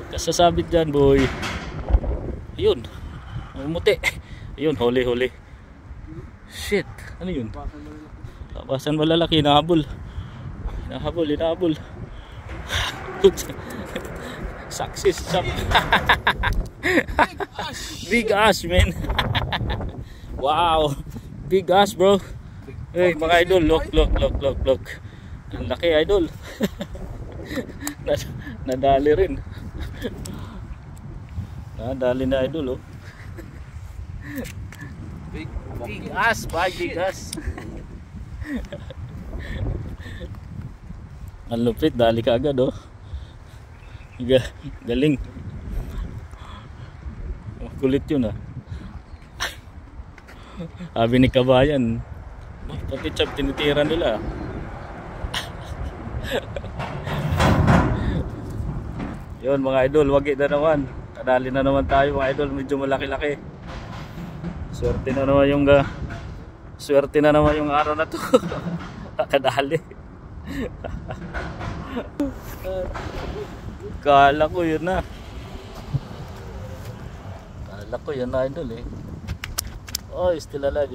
Kasasabit dyan, boy. Ayun. Umuti. Ayun, huli. Shit. Ano yun? Tabasan malalaki. Hinahabol. Success. Big ass, man. Wow. Big ass, bro. Hey, mga idol. Look. Ang laki, idol. Nadali rin. Nadali na, idol, oh. Big ass, big ass. Ang lupit, dali ka agad, oh. Galing. Kulit yun, ah. Sabi ni kabayan, pati chap tinitira nila. Yun mga idol, wagi na naman. Kadali na naman tayo mga idol, medyo malaki-laki. Swerte na naman yung araw na to. Kadali. Kala ko yun na. Kala ko yun na idol, eh. Oh, still alive.